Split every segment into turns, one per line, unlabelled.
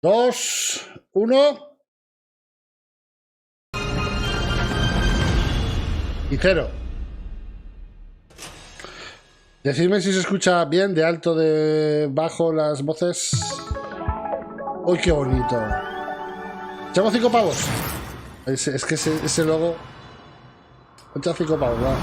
2, 1 y 0. Decidme si se escucha bien, de alto, de bajo, las voces. ¡Uy, qué bonito! Echamos 5 pavos. Es que ese logo. Echa 5 pavos, va.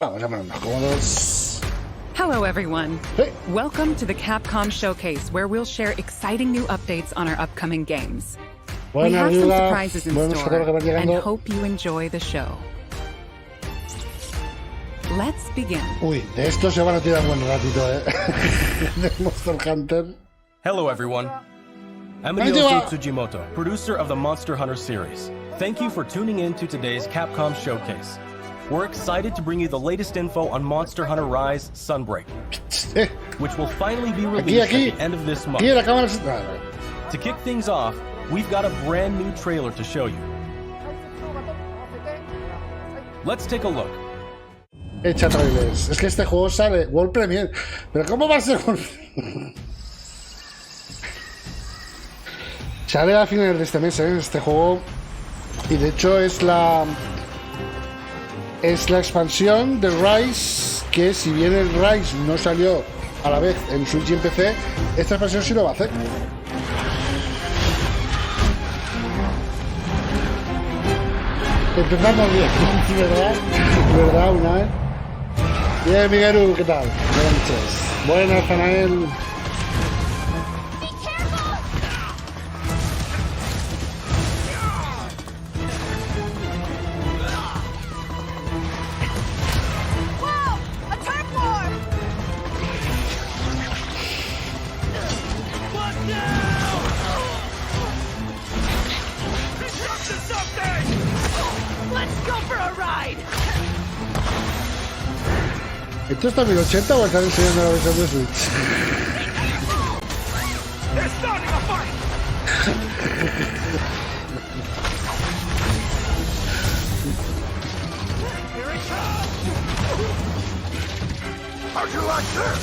Vamos a ponernos cómodos.
Hello, everyone.
Hey.
Welcome to the Capcom Showcase, where we'll share exciting new updates on our upcoming games. We have some surprises in store, and hope you enjoy the show. Let's begin.
Uy, de esto se van a tirar buen ratito, de Monster Hunter.
Hello, everyone. I'm Hideo Kojima, producer of the Monster Hunter series. Thank you for tuning in to today's Capcom Showcase. We're excited to bring you the latest info on Monster Hunter Rise Sunbreak, which will finally be released at the end of this month. To kick things off, we've got a brand new trailer to show you. Let's take a look.
Echa trailers. Es que este juego sale World Premiere. Pero ¿cómo va a ser World Premiere? Sale a finales de este mes, este juego. Y de hecho es la expansión de Rise, que si bien el Rise no salió a la vez en Switch y en PC, esta expansión sí lo va a hacer. Empezamos bien, ¿verdad? ¿Verdad, una vez? Bien, Miguel, ¿qué tal? Buenas noches. Buenas, Fanael. ¿Esto está en 1080 o están enseñando la versión de Switch?
How'd you like this?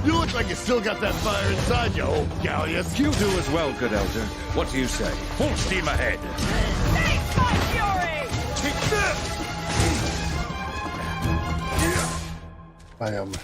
You look like you still got that fire inside you, old galleus.
You do as well, good elder. What do you say?
Full steam ahead.
Taste my fury!
Take this!
Vaya, hombre.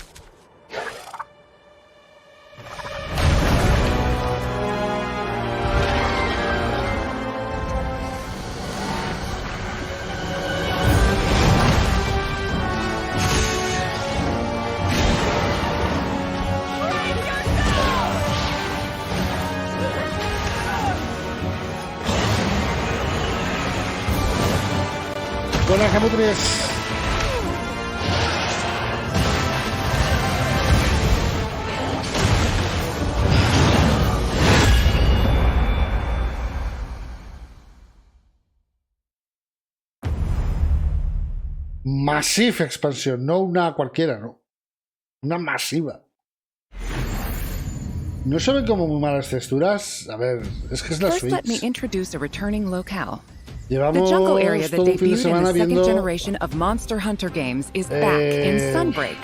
Buenas, Gemutrias. Massive expansión, no una cualquiera, no. Una masiva. ¿No se ven como muy malas texturas? A ver, es que es la Switch.
Let me introduce a returning locale.
Llevamos
the jungle area that
todo un fin de
debuted in
semana
the second
viendo
generation of Monster Hunter games is back in Sunbreak.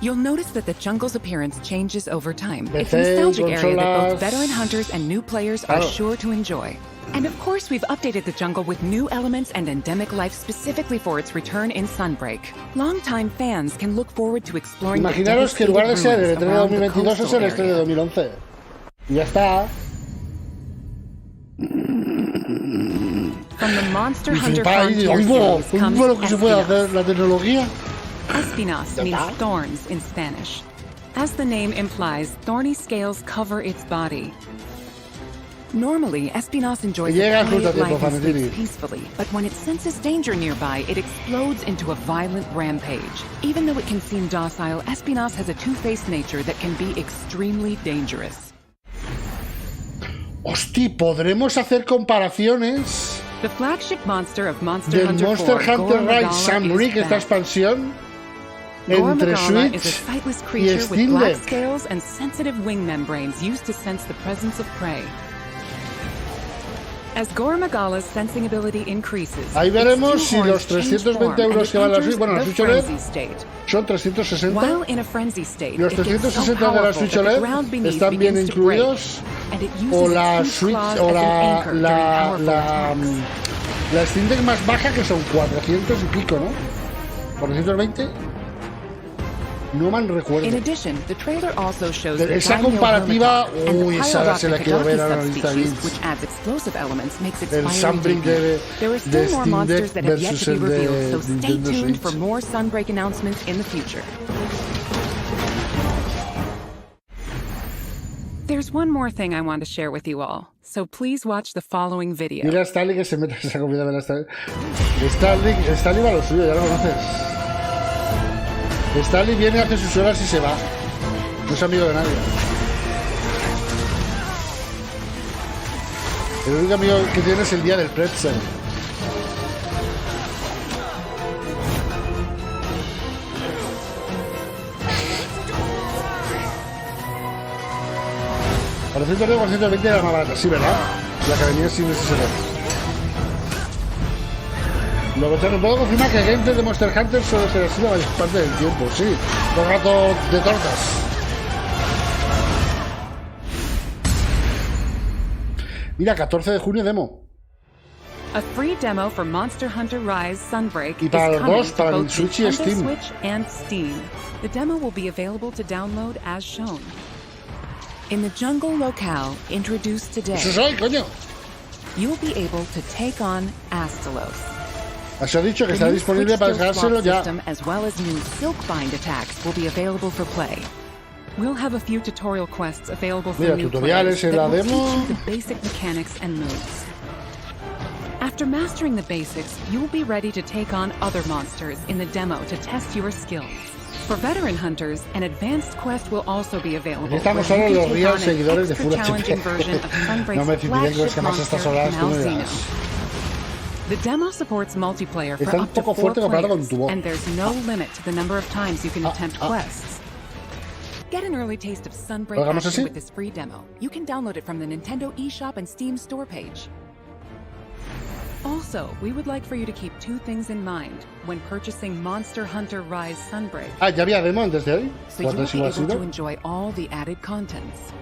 You'll notice that the jungle's appearance changes over time. It's a nostalgic area that both veteran hunters and new players are sure to enjoy. And of course, we've updated the jungle with new elements and endemic life specifically for its return in Sunbreak. Longtime fans can look forward to exploring the
Imaginaros que en lugar de ser el E3 de
around the
2022 es el E3 de 2011. Y ya está.
From the Monster
Y
Hunter
flipáis,
Frontier
oigo,
series comes
oigo lo que se puede hacer
Espinas.
la tecnología.
Espinas means thorns in Spanish. As the name implies, thorny scales cover its body. Normally, Espinas enjoys a quiet life and sleeps peacefully, but when it senses danger nearby, it explodes into a violent rampage. Even though it can seem docile, Espinas has a two-faced nature that can be extremely dangerous.
Hosti, podremos hacer comparaciones
The flagship monster of Monster
del
Hunter
Monster
4,
Hunter Rise
Gormagala,
Sunbreak,
is
esta
back.
expansión, entre
Gormagala is a
Switch
sightless
y
creature with
Steam
black
Deck.
scales and sensitive wing membranes used to sense the presence of prey. As Gore Magala's sensing ability increases,
ahí veremos si los 320 euros que vale la Switch, bueno, la Switch OLED son 360. Y los 360 de la Switch OLED están bien incluidos, o la Switch, o la Steam Deck más baja, que son 400 y pico, ¿no? 420. No mal recuerdo. Esa comparativa, uy, esa se la quiero ver a la lista de bits. El Sunbreak de Steam Deck versus el de Nintendo Switch.
There's one more thing I want to share with you all, so please watch the following video.
Mira a Stanley que se mete esa comida de Stanley. Stanley va a lo suyo, ya lo conoces. Stanley viene, hace sus horas y se va. No es amigo de nadie. El único amigo que tiene es el día del pretzel. Por 110 por 120 era más barata, sí, ¿verdad? La que venía sin SSD. Luego te puedo confirmar que el gameplay de Monster Hunter suele ser así la mayor parte del tiempo, sí. Todo el rato de tortas. Mira, 14 de junio demo.
A free demo for Monster Hunter Rise Sunbreak
Y para
is
los dos, para el Switch y Steam.
Switch and Steam. The demo will be available to download as shown. In the jungle locale introduced today,
Eso soy, coño.
you will be able to take on Astalos.
Has dicho que está disponible para descargárselo ya.
As well as new Silkbind attacks will be available for play. We'll have a few tutorial quests available for
Mira,
new
tutoriales
players
en la
that will
demo.
teach you the basic mechanics and moves. After mastering the basics, you will be ready to take on other monsters in the demo to test your skills. For veteran hunters, an advanced quest will also be available.
Aquí estamos
where
ahora
you
los
can take
real
on an
seguidores de
extra
Full
challenging
HP.
version of Sunbreak's
No me
flagship
que más estas
monster,
horas tú me
Malzeno.
dirás.
The demo supports multiplayer for
Está un
up to
poco
4
fuerte comparado con
players,
tu voz.
and there's no limit to the number of times you can attempt quests. Get an early taste of Sunbreak
¿Lo hagamos
action
así?
with this free demo. You can download it from the Nintendo eShop and Steam store page. Also, we would like for you to keep two things in mind when purchasing Monster Hunter Rise Sunbreak,
Ah, ya había demo antes de hoy.
so you will
¿Cuánto
be
ha
able to
sido?
enjoy all the added contents.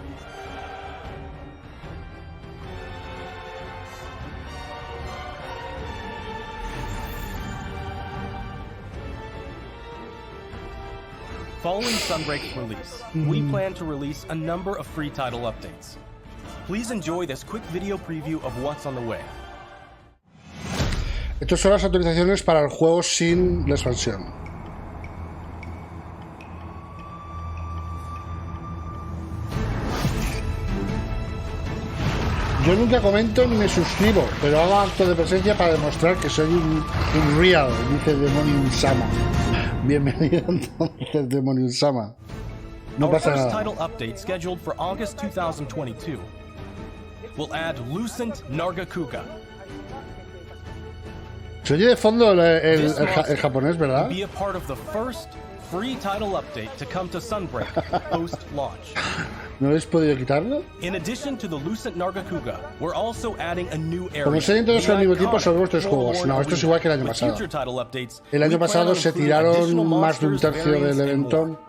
Following Sunbreak's release, we plan to release a number of free title updates. Please enjoy this quick video preview of what's on the way.
Estas son las autorizaciones para el juego sin la expansión. Yo nunca comento ni me suscribo, pero hago acto de presencia para demostrar que soy un real, dice Demonium Sama. Bienvenido entonces, Demonium Sama. No
Our
pasa
first
nada.
title update, scheduled for August 2022, will add Lucent Nargacuga.
Se oye de fondo el
This monster
japonés,
will
¿verdad?
be a part of the first free title update to come to Sunbreak post-launch.
¿No habéis podido quitarlo?
In addition to the Lucent Nargacuga, we're also adding a new area.
Como sean todos
the
al mismo tiempo, son
iconic
vuestros juegos.
Forlorn
No, esto es
Arena.
igual que el año
With
pasado.
future title updates,
El año
we plan
pasado
on
se
including additional
tiraron más de un
monsters,
tercio
variants,
del
and more.
evento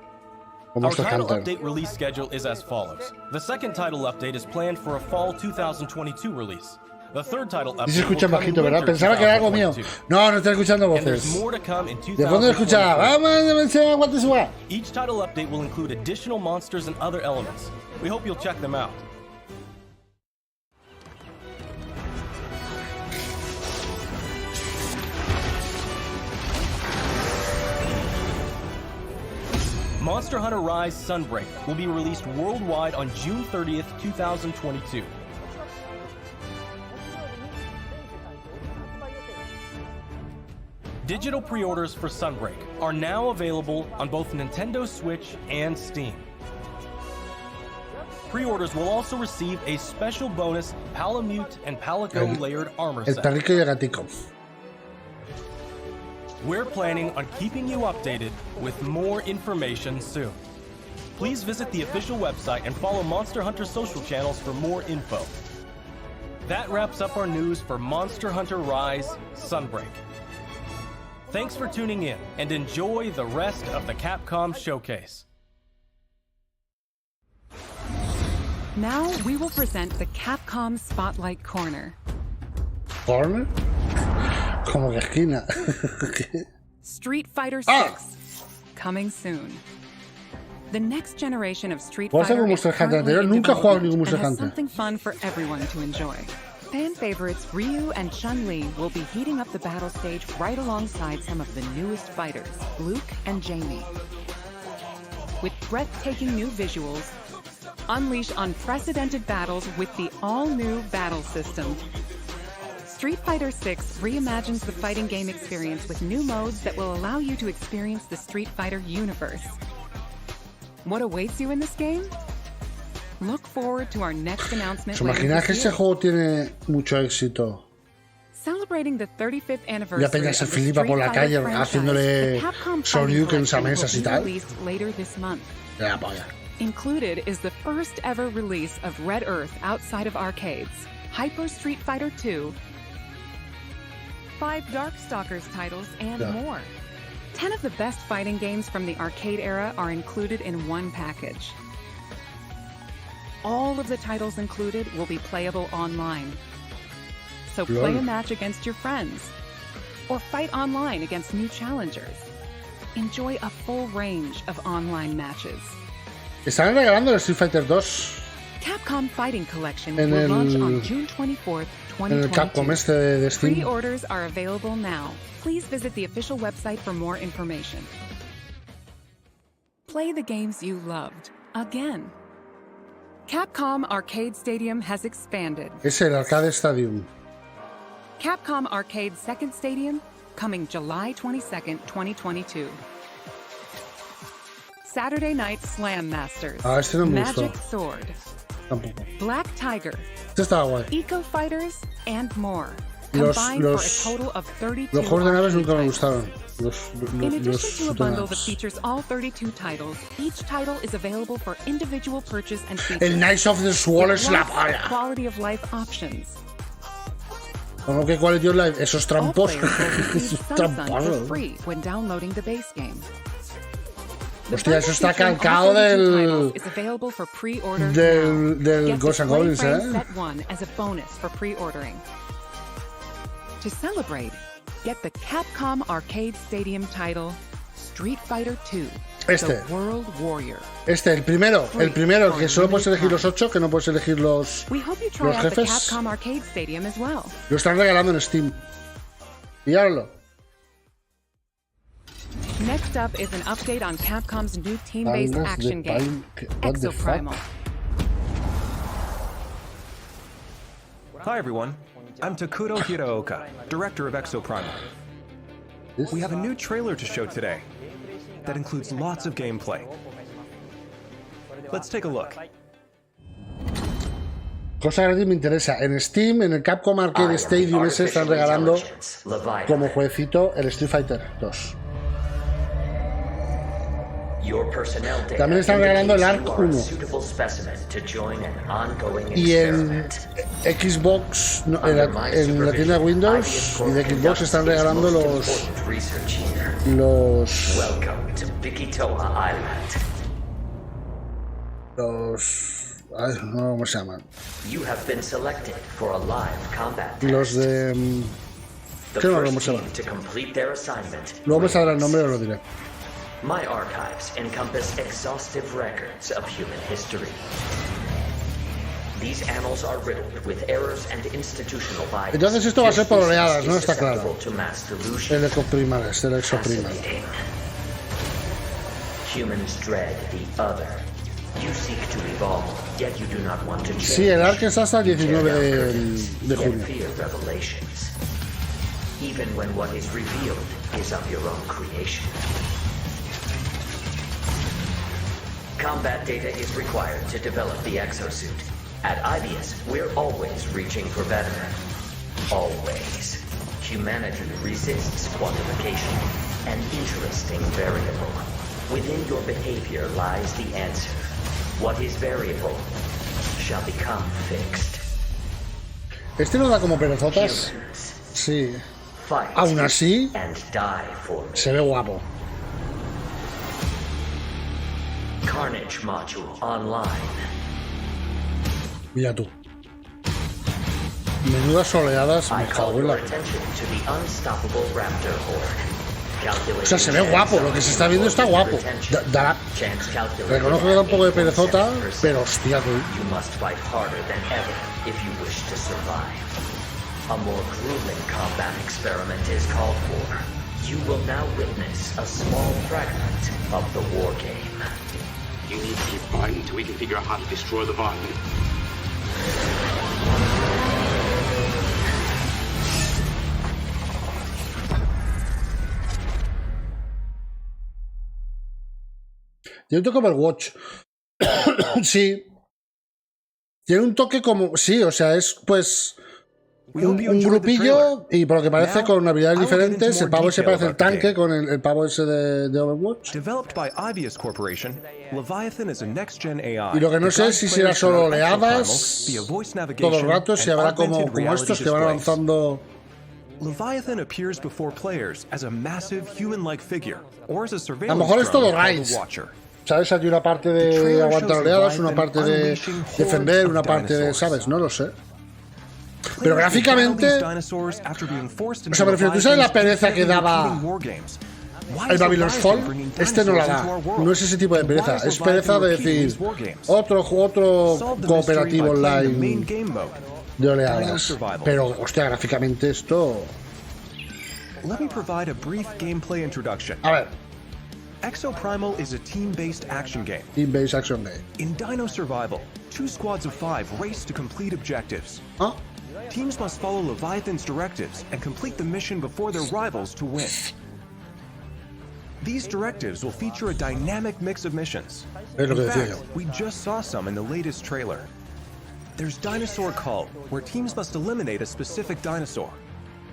con
Our
Monster
title
Hunter.
update release schedule is as follows. The second title update is planned for a fall 2022 release. The third title
Y se
update
escucha
will come in
bajito, ¿verdad?
winter
Pensaba que era algo mío.
2022.
No, no estoy escuchando
And there's
voces.
more to come in
De fondo escucha.
2023.
Vamos,
Each title update will include additional monsters and other elements. We hope you'll check them out. Monster Hunter Rise Sunbreak will be released worldwide on June 30th, 2022. Digital pre-orders for Sunbreak are now available on both Nintendo Switch and Steam. Pre-orders will also receive a special bonus Palamute and Palico layered armor
El
set.
perrico y el gatico.
We're planning on keeping you updated with more information soon. Please visit the official website and follow Monster Hunter social channels for more info. That wraps up our news for Monster Hunter Rise Sunbreak. Thanks for tuning in, and enjoy the rest of the Capcom showcase.
Now we will present the Capcom Spotlight Corner.
¿Corner? Como que esquina.
Street Fighter 6, coming soon. The next generation of Street
¿Puedo hacer
Fighter
un
is
Monster Hunter
currently
anterior?
in
Nunca he jugado
development
ningún Monster
and has
Hunter.
something fun for everyone to enjoy. Fan favorites Ryu and Chun-Li will be heating up the battle stage right alongside some of the newest fighters, Luke and Jamie. With breathtaking new visuals, unleash unprecedented battles with the all-new battle system. Street Fighter 6 reimagines the fighting game experience with new modes that will allow you to experience the Street Fighter universe. What awaits you in this game? Look forward to our next announcement.
¿Se imagina que ese juego tiene mucho éxito?
Celebrating the 35th
Y
anniversary
apenas se
of the
flipa por
Street
la
Fighter
calle
franchise,
haciéndole
the Capcom
Shoryukens a
Fighting
mesas y
Collection will
tal.
be released later this month.
De la polla.
Included is the first ever release of Red Earth outside of arcades, Hyper Street Fighter 2, 5 Darkstalkers titles, and more. 10 of the best fighting games from the arcade era are included in one package. All of the titles included will be playable online. So play a match against your friends, or fight online against new challengers. Enjoy a full range of online matches.
Están regalando el Street Fighter 2
Capcom Fighting Collection
en
will
el,
launch on June 24th,
en el Capcom
2022.
este de Steam.
Pre-orders are available now. Please visit the official website for more information. Play the games you loved again. Capcom Arcade Stadium has expanded.
Es el Arcade Stadium.
Capcom Arcade Second Stadium, coming July 22nd, 2022. Saturday Night Slam Masters,
Ah, este no me
Magic
gustó.
Sword,
Tampoco.
Black Tiger,
Este estaba guay.
Eco Fighters, and more.
Los
Combined for a total of 32
juegos de naves
arcade
nunca me
titles.
gustaron.
In addition
Los
to a bundle that
naves.
features all 32 titles, each title is available for individual purchase and features.
El Knights of the Sword
with
es la
lots of
polla.
quality of life options.
Como que Quality of Life, esos
All
trampos.
players will receive
Esos
Sun Sun for
tramposos.
free when downloading the base game. The
Hostia, eso
bundle
está
featuring all
calcado
32
del-
titles is available for pre-order
del-
now.
del
Get
Ghosts
the
and
Play
Goblins,
Friends
eh?
Set 1 as a bonus for pre-ordering. To celebrate, get the Capcom Arcade Stadium title Street Fighter 2,
Este.
The World Warrior.
Este, el primero, que solo puedes elegir los 8, que no puedes elegir los...
We hope you try
Los
out the
jefes.
Capcom Arcade Stadium as well.
Lo están regalando en Steam. Pillarlo.
Next up is an update on Capcom's new team-based
Bandas de
action game,
what the fuck?
Exoprimal.
Hi everyone, I'm Takuto Hiraoka, director of Exoprimal.
This-
We have a new trailer to show today that includes lots of gameplay. Let's take a look.
Cosa gratis me interesa. En Steam, en el Capcom Arcade Stadium ese, están regalando como jueguecito el Street Fighter 2. También están regalando el Arc 1. Y en Xbox, no, en la tienda de Windows y de Xbox están regalando los ay, no, ¿cómo se llaman? Los de... ¿qué no? ¿Cómo se llaman? Luego me saldrá el nombre y os lo diré.
My archives encompass exhaustive records of human history. These annals are riddled with errors and institutional bias.
Entonces esto va a ser por oleadas, ¿no? Está claro.
To mass delusion.
El Exoprimal, este, el Exoprimal.
Humans dread the other. You seek to evolve, yet you do not want to change.
Sí, el Arc es hasta el 19 de
Yet
junio.
fear revelations. Even when what is revealed is of your own creation. Combat data is required to develop the exosuit. At IBS, we're always reaching for better. Always. Humanity resists quantification, an interesting variable. Within your behavior lies the answer. What is variable shall become fixed.
Este no da como perezotas. Sí. Aún así, se ve guapo.
Carnage module online.
Mira tú. Menudas oleadas, me cago en la... O sea, se ve guapo, lo que se está viendo está guapo. Reconozco que da un poco de perezota, pero hostia, tú.
A more grueling combat experiment is called for. You will now witness a small fragment of the war game.
You need to keep quiet until we can figure out how to destroy the Leviathan.
Tiene un toque Overwatch. Sí. Tiene un toque como... Sí, o sea, es pues... Un grupillo y por lo que parece con habilidades diferentes. El pavo ese parece el tanque con el pavo ese de Overwatch. Y lo que no sé es si será solo oleadas todo el rato, si habrá como estos que van avanzando.
Leviathan appears before players as a massive human-like figure, or as a
A lo
surveillance
mejor es todo
drone called
raids.
the Watcher.
¿Sabes? Hay una parte de aguantar oleadas, una parte de defender, una parte de... ¿Sabes? No lo sé. Pero gráficamente... O sea, me refiero, ¿tú sabes la pereza que daba el Babylon's Fall? Este no la da. No es ese tipo de pereza. Es pereza de decir otro cooperativo online de oleadas. Pero, hostia, gráficamente esto... A ver.
Exoprimal is a team-based action game.
Team-based action game.
In Dino Survival, 2 squads of 5 race to complete objectives.
¿Ah?
Teams must follow Leviathan's directives and complete the mission before their rivals to win. These directives will feature a dynamic mix of missions. In fact, we just saw some in the latest trailer. There's Dinosaur Cull, where teams must eliminate a specific dinosaur.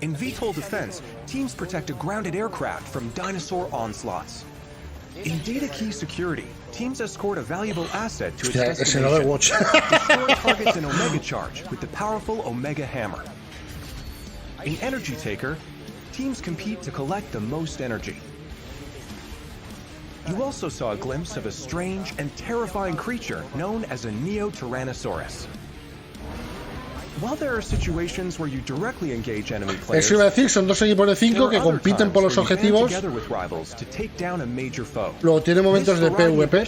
In VTOL Defense, teams protect a grounded aircraft from dinosaur onslaughts. In Data Key Security, teams escort a valuable asset to its destination. Destroy targets in Omega Charge with the powerful Omega Hammer. In Energy Taker, teams compete to collect the most energy. You also saw a glimpse of a strange and terrifying creature known as a Neo-Tyrannosaurus. While there are situations where you directly engage enemy players,
eso iba a decir, son dos equipos de 5 que compiten por los objetivos. Luego tiene momentos de PvP.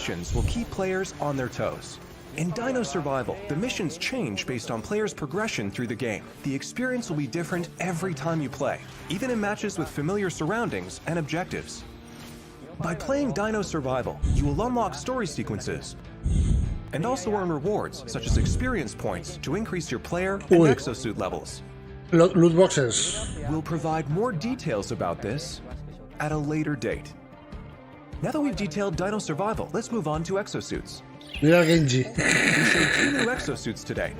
In Dino Survival, the missions change based on players' progression through the game. The experience will be different every time you play, even in matches with familiar surroundings and objectives. By playing Dino Survival, you will unlock story sequences and also earn rewards such as experience points to increase your player and exosuit levels.
Loot boxes.
We'll provide more details about this at a later date. Now that we've detailed Dino Survival, let's move on to exosuits.
Mira Genji.
We showed 2 new exosuits today.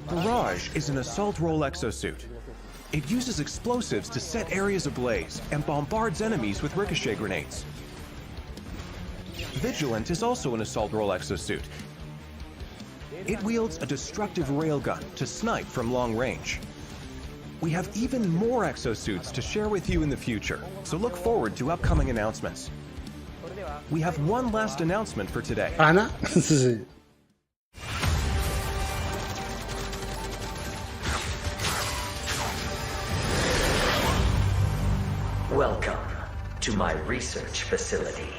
Barrage is an assault role exosuit. It uses explosives to set areas ablaze and bombards enemies with ricochet grenades. Vigilant is also an assault role exosuit. It wields a destructive railgun to snipe from long range. We have even more exosuits to share with you in the future, so look forward to upcoming announcements. We have one last announcement for today.
Ana. Sí.
Welcome to my research facility.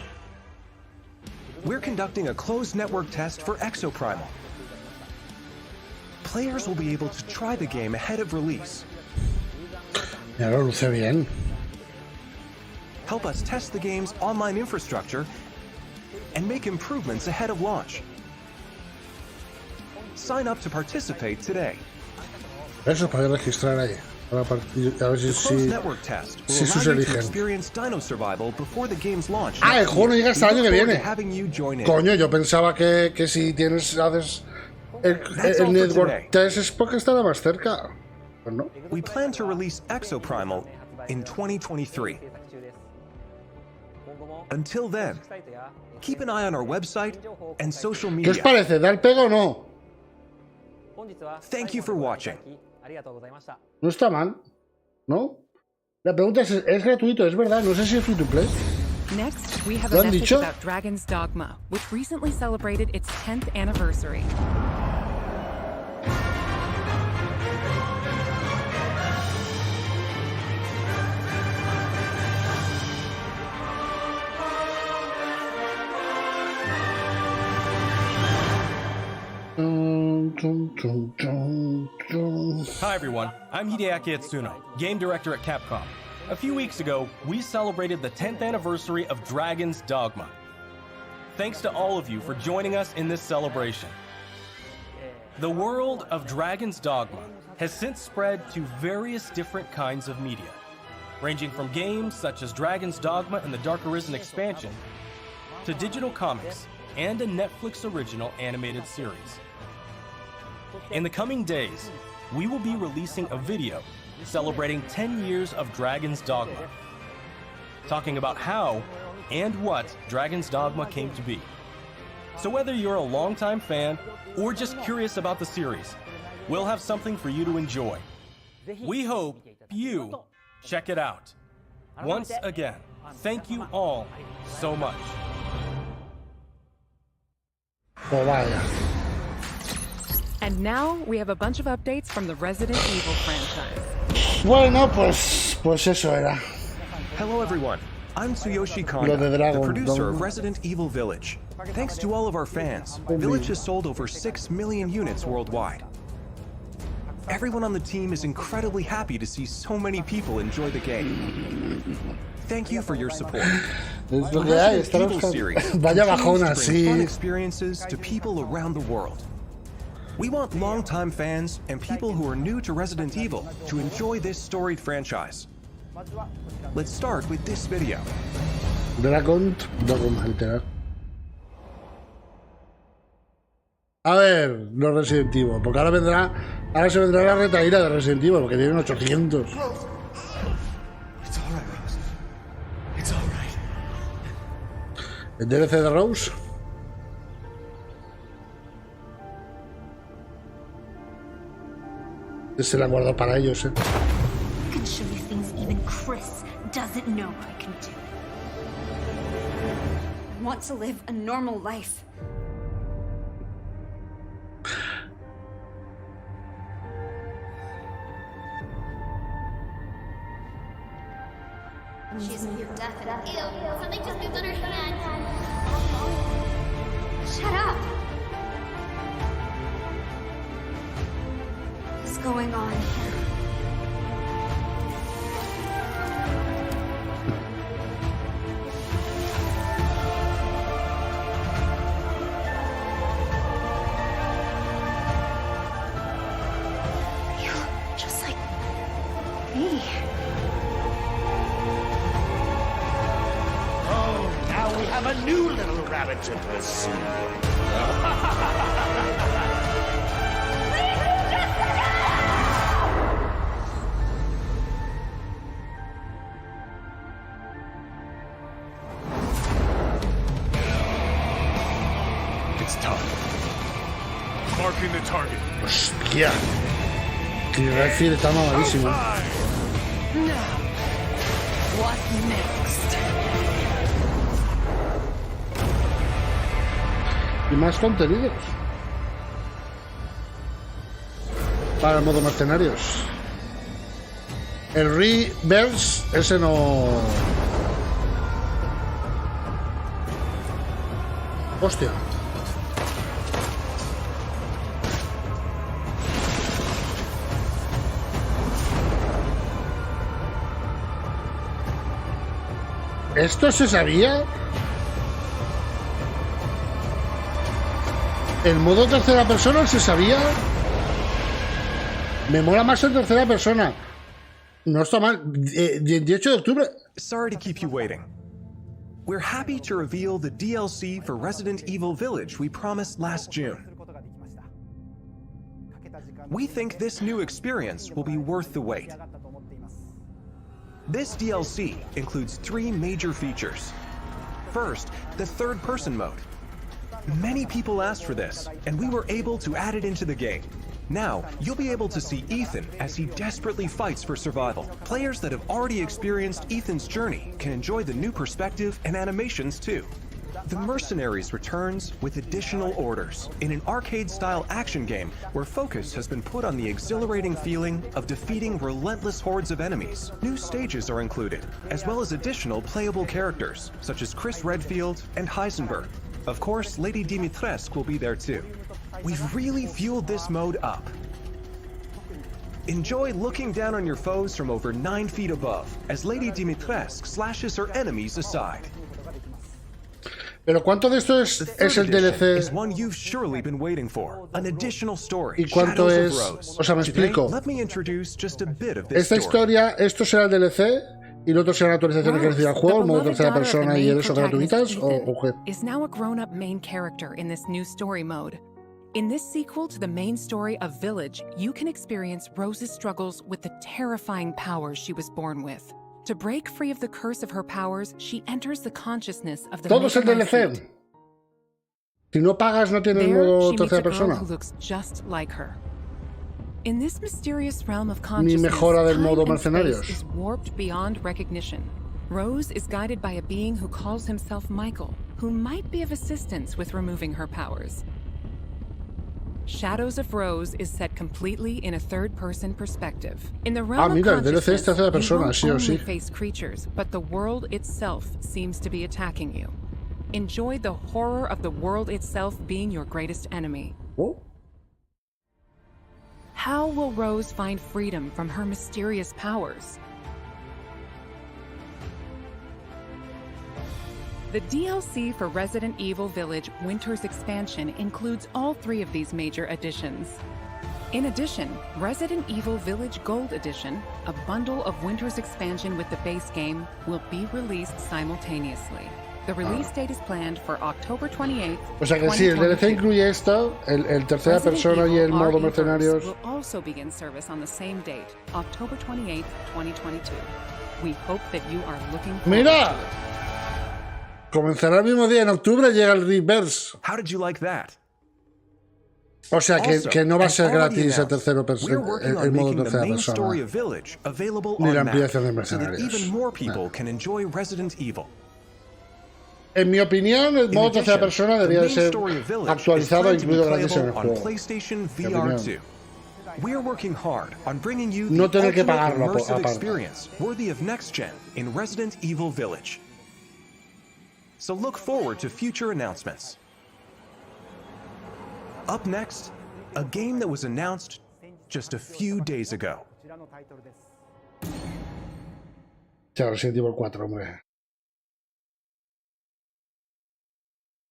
We're conducting a closed network test for Exoprimal. Players will be able to try the game ahead of release.
Ya lo luce bien.
Help us test the game's online infrastructure and make improvements ahead of launch. Sign up to participate today.
Eso para registrar ahí. A ver si sus eligen. Ah, el juego no llega hasta el año que viene. Coño, yo pensaba que si haces el network test es porque estará más cerca. Pues no.
We plan to release Exoprimal in 2023. Until then, keep an eye on our website and social media.
¿Qué os parece? ¿Da el pego o no?
Thank you for watching.
No está mal, ¿no? La pregunta es gratuito, es verdad, no sé si es free to play.
Next, we have a message about Dragon's Dogma, which recently celebrated its 10th anniversary.
Hi everyone, I'm Hideaki Itsuno, game director at Capcom. A few weeks ago, we celebrated the 10th anniversary of Dragon's Dogma. Thanks to all of you for joining us in this celebration. The world of Dragon's Dogma has since spread to various different kinds of media, ranging from games such as Dragon's Dogma and the Dark Arisen expansion, to digital comics and a Netflix original animated series. In the coming days, we will be releasing a video celebrating 10 years of Dragon's Dogma, talking about how and what Dragon's Dogma came to be. So whether you're a longtime fan or just curious about the series, we'll have something for you to enjoy. We hope you check it out. Once again, thank you all so much.
Oh, vaya.
And now we have a bunch of updates from the Resident Evil franchise.
Bueno, pues eso era.
Hello everyone, I'm Tsuyoshi Kanda, the producer of Resident Evil Village. Thanks to all of our fans, Village has sold over 6 million units worldwide. Everyone on the team is incredibly happy to see so many people enjoy the game. Thank you for your support.
Es lo que hay, vaya bajona, sí.
Fun experiences to people around the world. We want longtime fans and people who are new to Resident Evil to enjoy this storied franchise. Let's start with this video.
Dragon Dogma, literal. A ver, los Resident Evil, porque ahora se vendrá la retaíra de Resident Evil, porque tienen 800. El DLC de Rose. Se la guardo para ellos,
I can show you things even Chris doesn't know I can do. I want to live a normal life. She's near death and ew. Something just moved on her hand. Shut up. What's going on here? You look just like me.
Oh, now we have a new little rabbit to pursue.
It's tough. Marking the target.
Hostia. Que Redfield está mamadísimo.
What next?
Y más contenidos para el modo mercenarios. El Reverse, ese no. Hostia. ¿Esto se sabía? ¿El modo tercera persona se sabía? Me mola más en tercera persona. No está mal. 18 de octubre.
Sorry to keep you waiting. We're happy to reveal the DLC for Resident Evil Village we promised last June. We think this new experience will be worth the wait. This DLC includes 3 major features. First, the third-person mode. Many people asked for this, and we were able to add it into the game. Now, you'll be able to see Ethan as he desperately fights for survival. Players that have already experienced Ethan's journey can enjoy the new perspective and animations too. The Mercenaries returns with additional orders in an arcade-style action game where focus has been put on the exhilarating feeling of defeating relentless hordes of enemies. New stages are included, as well as additional playable characters, such as Chris Redfield and Heisenberg. Of course, Lady Dimitrescu will be there too. We've really fueled this mode up. Enjoy looking down on your foes from over 9 feet above, as Lady Dimitrescu slashes her enemies aside.
Pero ¿cuánto de esto es el DLC? ¿Y cuánto es? O sea, me explico. Esta historia, esto será el DLC y lo otro serán actualizaciones que reciba el juego, el modo tercera persona y eso gratuitas, o qué.
Is now a grown-up main character in this new story mode. In this sequel to the main story of Village, you can experience Rose's struggles with the terrifying powers she was born with. To break free of the curse of her powers, she enters the consciousness of the
Todo es el DLC. Si no pagas, no tiene el modo tercera persona.
Who looks just like her. In this mysterious realm of
Ni
consciousness,
mejora del modo
time and space
mercenarios.
is warped beyond recognition. Rose is guided by a being who calls himself Michael, who might be of assistance with removing her powers. Shadows of Rose is set completely in a third-person perspective. In the realm of consciousness, you won't only face creatures, but the world itself seems to be attacking you. Enjoy the horror of the world itself being your greatest enemy.
Oh.
How will Rose find freedom from her mysterious powers? The DLC for Resident Evil Village Winter's Expansion includes all 3 of these major additions. In addition, Resident Evil Village Gold Edition, a bundle of Winter's Expansion with the base game, will be released simultaneously. The release date is planned for October 28th.
O sea que sí, el DLC incluye esto, el tercera persona y el modo mercenarios.
Will also begin service on the same date, October 28th, 2022. We hope that you are looking forward.
¡Mira! Comenzará el mismo día, en octubre llega el Reverse.
How did you like that?
O sea que no va a ser gratis el tercero el modo tercera persona. Ni la ampliación de mercenarios. En mi opinión, el modo tercera persona debería de ser actualizado e incluido gratis en el juego.
We're working hard on bringing you
no
the
tener que
ultimate
pagarlo
immersive
aparte.
experience worthy of next gen in Resident Evil Village. So look forward to future announcements. Up next, a game that was announced just a few days ago.
Chao, Resident Evil 4, hombre.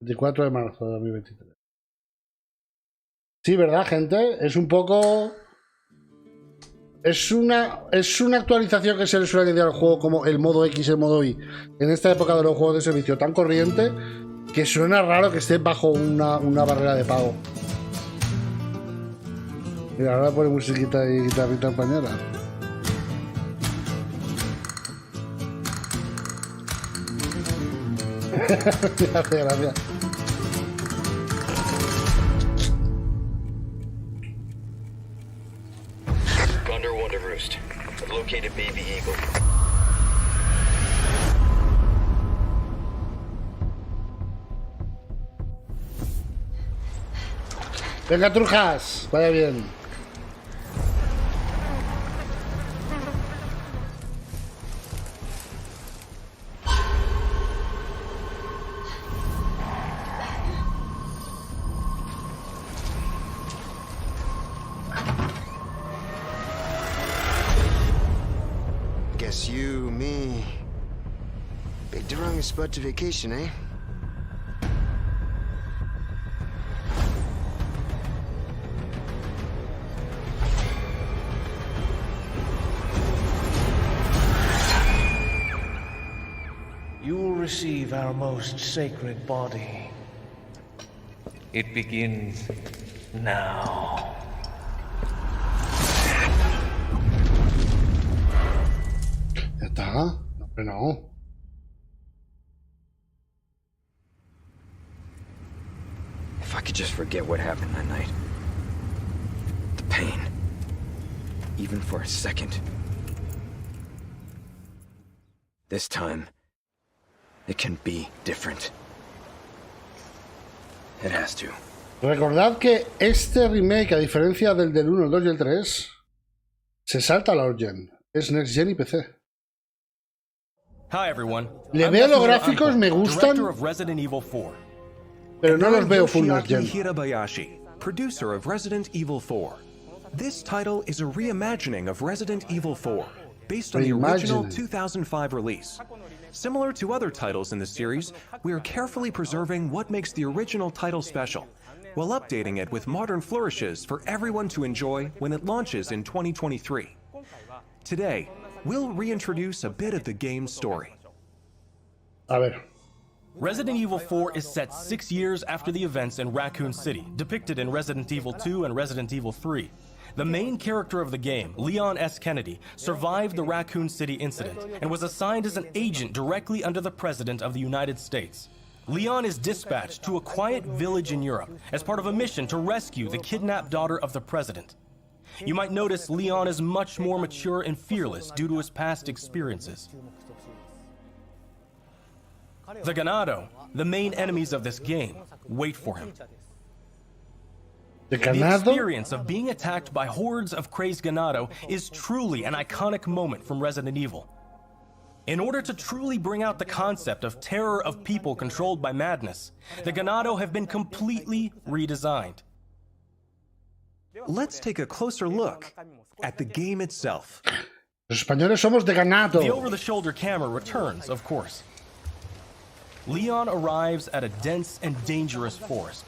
24 de marzo de 2023. Sí, ¿verdad, gente? Es un poco... Es una actualización que se le suele añadir al juego como el modo X y el modo Y. En esta época de los juegos de servicio tan corriente que suena raro que esté bajo una barrera de pago. Mira, ahora pone musiquita y guitarrita española. Gracias.
Condor 1 to roost. I've located baby eagle.
Venga, trujas, vaya bien.
Guess you, me, picked the wrong spot to vacation, eh?
You will receive our most sacred body. It begins now.
Ya está. No, pero no.
If I could just forget what happened that night. The pain. Even for a second. This time, it can be different. It has to.
Recordad que este remake, a diferencia del 1, el 2 y el 3, se salta la Origin. Es Next Gen y PC.
Hi everyone.
Le veo los gráficos, me gustan, pero no los veo full Next Gen.
Hirabayashi, producer of Resident Evil 4. This title is a reimagining of Resident Evil 4, based on the original 2005 release. Similar to other titles in the series, we are carefully preserving what makes the original title special, while updating it with modern flourishes for everyone to enjoy when it launches in 2023. Today, we'll reintroduce a bit of the game's story.
A ver.
Resident Evil 4 is set 6 years after the events in Raccoon City, depicted in Resident Evil 2 and Resident Evil 3. The main character of the game, Leon S. Kennedy, survived the Raccoon City incident and was assigned as an agent directly under the President of the United States. Leon is dispatched to a quiet village in Europe as part of a mission to rescue the kidnapped daughter of the President. You might notice Leon is much more mature and fearless due to his past experiences. The Ganado, the main enemies of this game, wait for him.
The
experience of being attacked by hordes of crazed Ganado is truly an iconic moment from Resident Evil. In order to truly bring out the concept of terror of people controlled by madness, the Ganado have been completely redesigned.
Let's take a closer look at the game itself.
Los españoles somos de Ganado.
The over-the-shoulder camera returns, of course. Leon arrives at a dense and dangerous forest.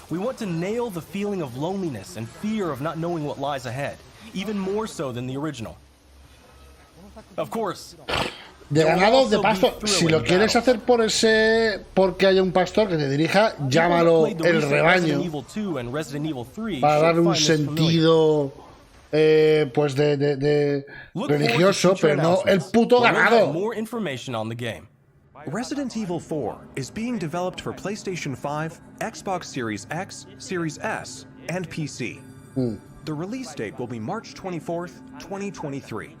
We want to nail the feeling of loneliness and fear of not knowing what lies ahead, even more so than the original. Of course,
de ganado, de pastor. Si lo quieres hacer por ese, porque haya un pastor que te dirija, llámalo el rebaño, para darle un sentido pues de religioso, pero no el puto ganado.
Resident Evil 4 is being developed for PlayStation 5, Xbox Series X, Series S, and PC. The release date will be March 24th, 2023.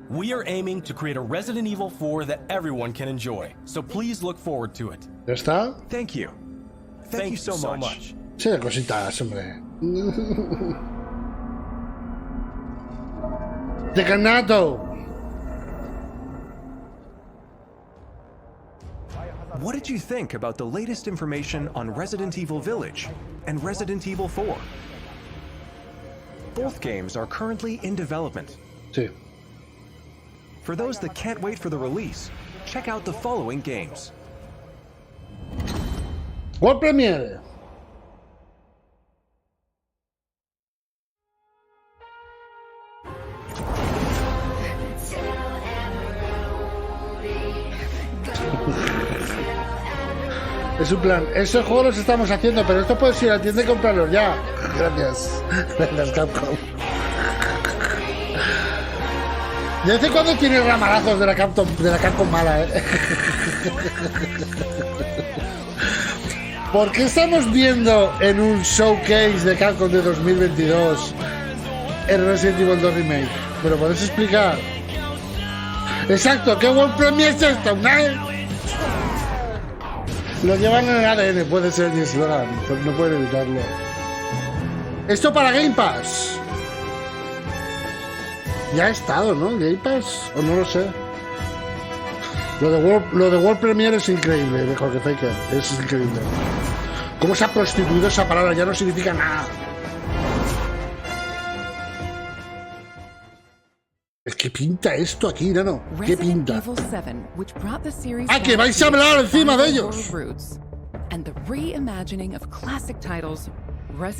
We are aiming to create a Resident Evil 4 that everyone can enjoy, so please look forward to it.
¿Ya está?
Thank you. Thank you so much.
Sí, de cositas, hombre. De ganado.
What did you think about the latest information on Resident Evil Village and Resident Evil 4? Both games are currently in development.
Sí.
For those that can't wait for the release, check out the following games.
World Premiere. Es un plan, esos juegos los estamos haciendo, pero esto puedes ir a la tienda y comprarlos ya. Gracias. Gracias, Capcom. De vez en cuando tiene ramalazos de la Capcom mala, ¿Por qué estamos viendo en un showcase de Capcom de 2022 el Resident Evil 2 Remake? ¿Me lo podés explicar? Exacto, ¿qué World Premiere es esto? Lo llevan en el ADN, puede ser el eslogan, pues no pueden evitarlo. Esto para Game Pass. Ya ha estado, ¿no? Game Pass, o no lo sé. Lo de World Premiere es increíble, de Jorge Faker, es increíble. ¿Cómo se ha prostituido esa palabra? Ya no significa nada. ¿Qué pinta esto aquí, nano? ¿Qué pinta? ¡Ah, que vais a hablar encima de ellos!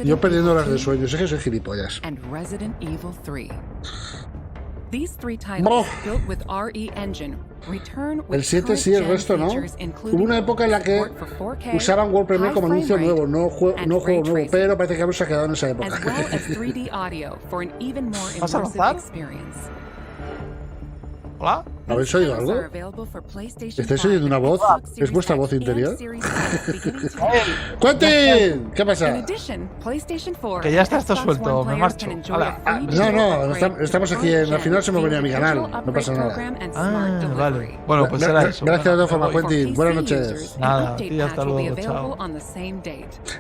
Yo perdiendo horas de sueño, sé que soy gilipollas. El 7 sí, el resto no. Hubo una época en la que usaban World Premiere como anuncio nuevo, no juego nuevo, pero parece que se ha quedado en esa época.
¿Vas a lanzar? ¿Hola?
¿Habéis oído algo? ¿Estáis oyendo una voz? ¿Es vuestra voz interior? ¡Quentin! ¿Qué pasa?
Que ya está esto suelto, me marcho.
No, estamos aquí al final se me venía a mi canal, no pasa nada.
Ah, vale. Bueno, pues será eso.
Gracias de todas formas, Quentin. Buenas noches.
Nada, y hasta luego, chao.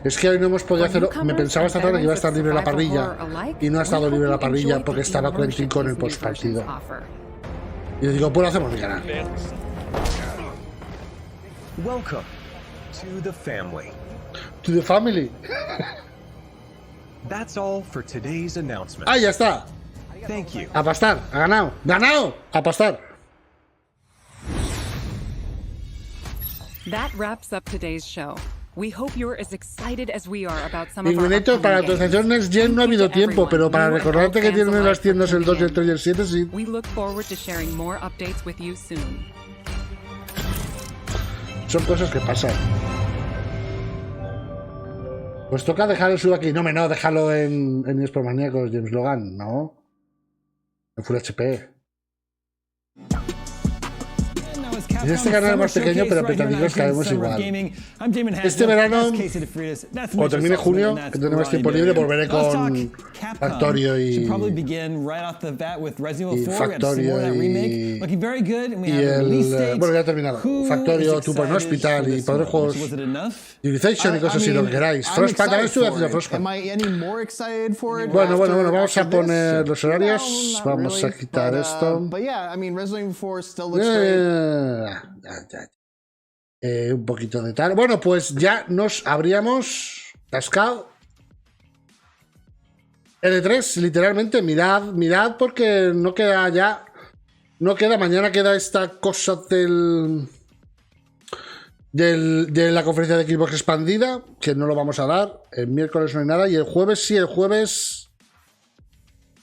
Es que hoy no hemos podido hacerlo. Me pensaba esta tarde que iba a estar libre la parrilla y no ha estado libre la parrilla porque estaba Quentin con el postpartido. Y le digo, pues lo hacemos mi canal.
Welcome to the family.
To the family.
That's all for today's announcement.
Ah, ya está.
Thank you.
A pastar, ha ganado. ¡Ganado! A pastar.
That wraps up today's show. We hope you're as excited as we are about some of our
Ninguneto, para la actualización Next Gen no ha habido tiempo, pero para recordarte que tienen en las tiendas el 2, el 3 y el 7, sí.
We look forward to sharing more updates with you soon.
Son cosas que pasan. Pues toca dejar el sub aquí. No, déjalo en eSport Maníacos, James Logan, ¿no? En Full HP. Y este canal es más pequeño, pero petardicos caemos igual. Este verano, cuando termine junio, que tendré más tiempo libre, volveré con Factorio y Factorio y el... Bueno, ya he terminado. Factorio, Tupo en Hospital y Padre Juegos, Civilization y cosas así, lo que queráis. Frostpunk, también estuve haciendo Frostpunk. Bueno, vamos a poner los horarios. Vamos a quitar esto. Un poquito de tal. Bueno, pues ya nos habríamos tascado L3, literalmente. Mirad porque no queda ya. No queda, mañana queda esta cosa de la conferencia de Xbox expandida, que no lo vamos a dar. El miércoles no hay nada. Y el jueves sí, el jueves.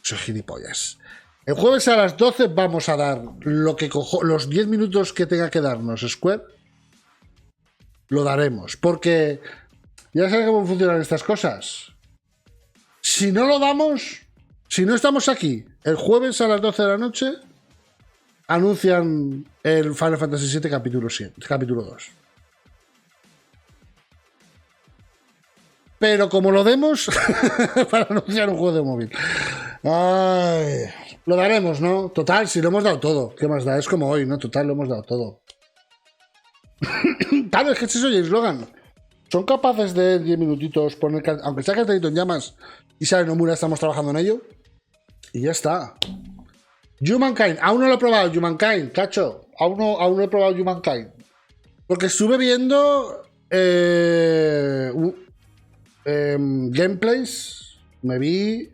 Soy gilipollas. El jueves a las 12 vamos a dar lo que los 10 minutos que tenga que darnos Square. Lo daremos. Porque ya sabes cómo funcionan estas cosas. Si no lo damos, si no estamos aquí el jueves a las 12 de la noche, anuncian el Final Fantasy VII capítulo 2. Pero como lo demos, para anunciar un juego de móvil. Ay, lo daremos, ¿no? Total, si lo hemos dado todo. ¿Qué más da? Es como hoy, ¿no? Total, lo hemos dado todo. Claro, es que eso es Logan. Son capaces de 10 minutitos poner, aunque sea cartelito en llamas y sabe Nomura, estamos trabajando en ello. Y ya está. Humankind, aún no lo he probado, Humankind, cacho. Aún no he probado Humankind. Porque estuve viendo gameplays. Me vi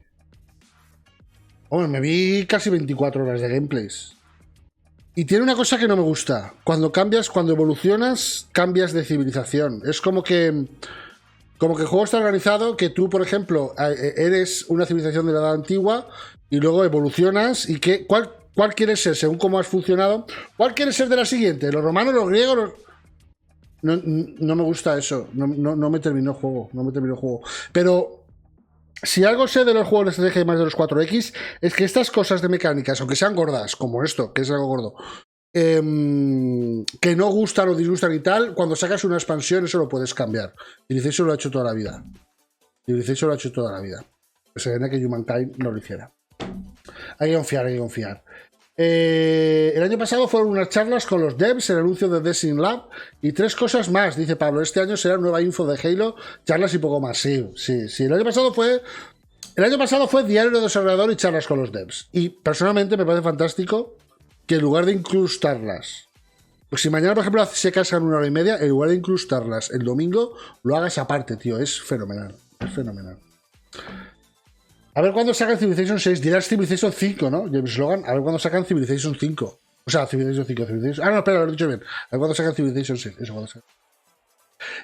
casi 24 horas de gameplays. Y tiene una cosa que no me gusta. Cuando evolucionas, cambias de civilización. Es como que el juego está organizado que tú, por ejemplo, eres una civilización de la edad antigua y luego evolucionas y ¿cuál quieres ser según cómo has funcionado? ¿Cuál quieres ser de la siguiente? ¿Los romanos, los griegos? No me gusta eso. No me terminó el juego. Pero si algo sé de los juegos de estrategia y más de los 4X es que estas cosas de mecánicas, aunque sean gordas, como esto, que es algo gordo, que no gustan o disgustan y tal, cuando sacas una expansión eso lo puedes cambiar. Civilization lo ha hecho toda la vida. Pues se viene que Humankind no lo hiciera. Hay que confiar. El año pasado fueron unas charlas con los devs, el anuncio de Design Lab y 3 cosas más, dice Pablo. Este año será nueva info de Halo, charlas y poco más. Sí. El año pasado fue diario de desarrollador y charlas con los devs. Y personalmente me parece fantástico que en lugar de incrustarlas, pues si mañana por ejemplo se casan 1 hora y media, en lugar de incrustarlas el domingo, lo hagas aparte, tío. Es fenomenal. A ver cuándo sacan Civilization 6. Dirás Civilization 5, ¿no? James Logan. A ver cuándo sacan Civilization 5. O sea, Civilization 5. Ah, no, espera, lo he dicho bien. A ver cuándo sacan Civilization 6. Eso cuando sacan.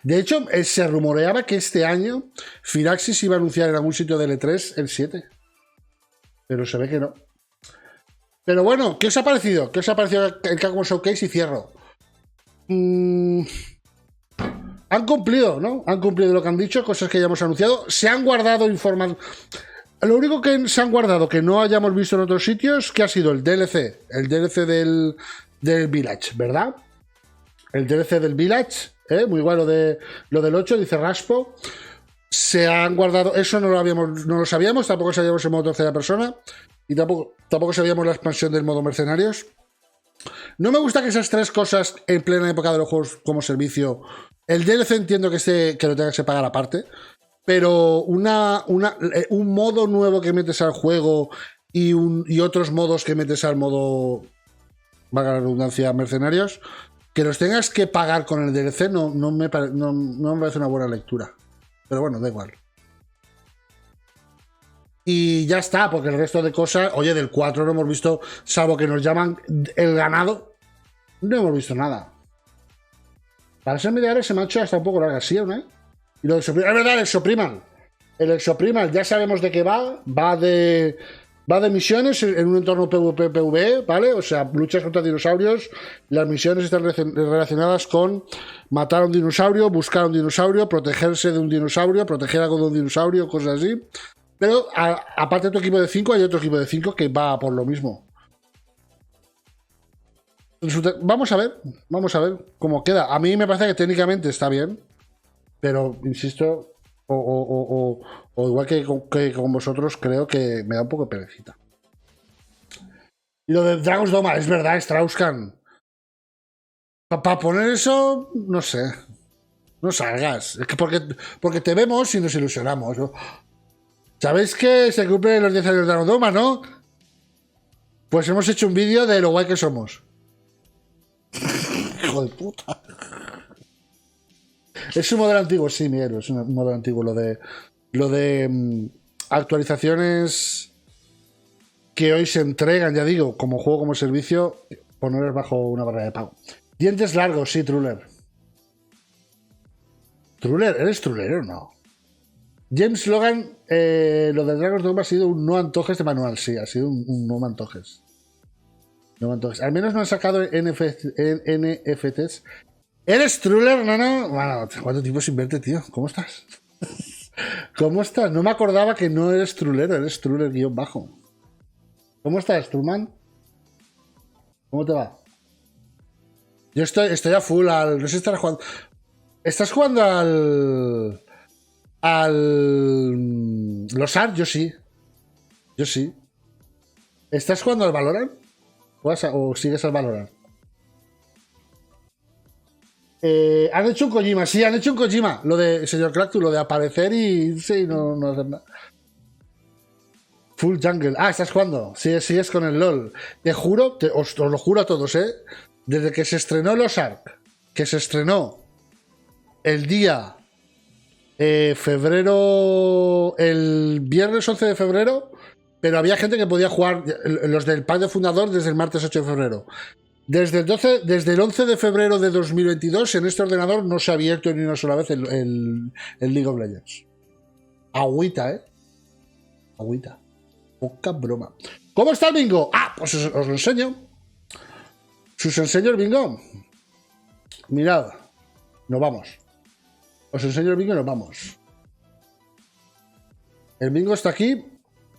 De hecho, se rumoreaba que este año Firaxis iba a anunciar en algún sitio de L3 el 7. Pero se ve que no. Pero bueno, ¿qué os ha parecido? El Capcom Showcase y cierro? Han cumplido, ¿no? Han cumplido lo que han dicho, cosas que ya hemos anunciado. Se han guardado información. Lo único que se han guardado que no hayamos visto en otros sitios, que ha sido el DLC. El DLC del Village, ¿verdad? El DLC del Village, muy guay lo del 8, dice Raspo. Se han guardado, eso no lo sabíamos, tampoco sabíamos el modo tercera persona. Y tampoco sabíamos la expansión del modo mercenarios. No me gusta que esas tres cosas en plena época de los juegos como servicio. El DLC entiendo que lo tengas que pagar aparte. Pero un modo nuevo que metes al juego y otros modos que metes al modo, valga la redundancia, mercenarios, que los tengas que pagar con el DLC no me parece una buena lectura. Pero bueno, da igual. Y ya está, porque el resto de cosas, oye, del 4 no hemos visto, salvo que nos llaman el ganado, no hemos visto nada. Para ser media hora ese macho hasta un poco larga, ¿sí o no? Y lo es verdad, el Exoprimal. El Exoprimal, ya sabemos de qué va. Va de misiones en un entorno PvE, ¿vale? O sea, luchas contra dinosaurios. Las misiones están relacionadas con matar a un dinosaurio, buscar a un dinosaurio, protegerse de un dinosaurio, proteger algo de un dinosaurio, cosas así. Pero aparte de tu equipo de 5, hay otro equipo de 5 que va por lo mismo. Vamos a ver cómo queda. A mí me parece que técnicamente está bien. Pero, insisto, o igual que con vosotros, creo que me da un poco de perecita. Y lo de Dragon's Dogma, es verdad, Strauss-Kahn. Para poner eso, no sé. No salgas. Es que porque te vemos y nos ilusionamos, ¿no? ¿Sabéis que se cumplen los 10 años de Dragon's Dogma, no? Pues hemos hecho un vídeo de lo guay que somos. Hijo de puta. Es un modelo antiguo, sí, Miguel, es un modelo antiguo. Lo de actualizaciones que hoy se entregan, ya digo, como juego, como servicio, ponerlas bajo una barrera de pago. Dientes largos, sí, Truller. ¿Truller? ¿Eres Truller o no? James Logan, lo de Dragon's Dogma ha sido un no antojes de manual, sí, ha sido un no antojes. No antojes. Al menos no han sacado NFTs. ¿Eres Truller, no? Bueno, ¿cuánto tiempo sin verte, tío? ¿Cómo estás? ¿Cómo estás? No me acordaba que no eres Trullero, eres Truller-bajo. ¿Cómo estás, Truman? ¿Cómo te va? Yo estoy a full al... No sé si estarás jugando... ¿Estás jugando los ART? Yo sí. ¿Estás jugando al Valorant? ¿O sigues al Valorant? Han hecho un Kojima, sí, han hecho un Kojima. Lo de, señor Clactu, lo de aparecer y sí, no hacer nada. Full Jungle. Ah, ¿estás jugando? Sí, sigues con el LOL. Te juro, os lo juro a todos, desde que se estrenó los ARK, que se estrenó el día febrero, el viernes 11 de febrero, pero había gente que podía jugar, los del pack de fundador, desde el martes 8 de febrero. Desde el 11 de febrero de 2022 en este ordenador no se ha abierto ni una sola vez el League of Legends. Agüita, agüita. Poca broma. ¿Cómo está el bingo? Ah, pues os lo enseño. ¿Os enseño el bingo? Mirad, nos vamos. Os enseño el bingo y nos vamos. El bingo está aquí.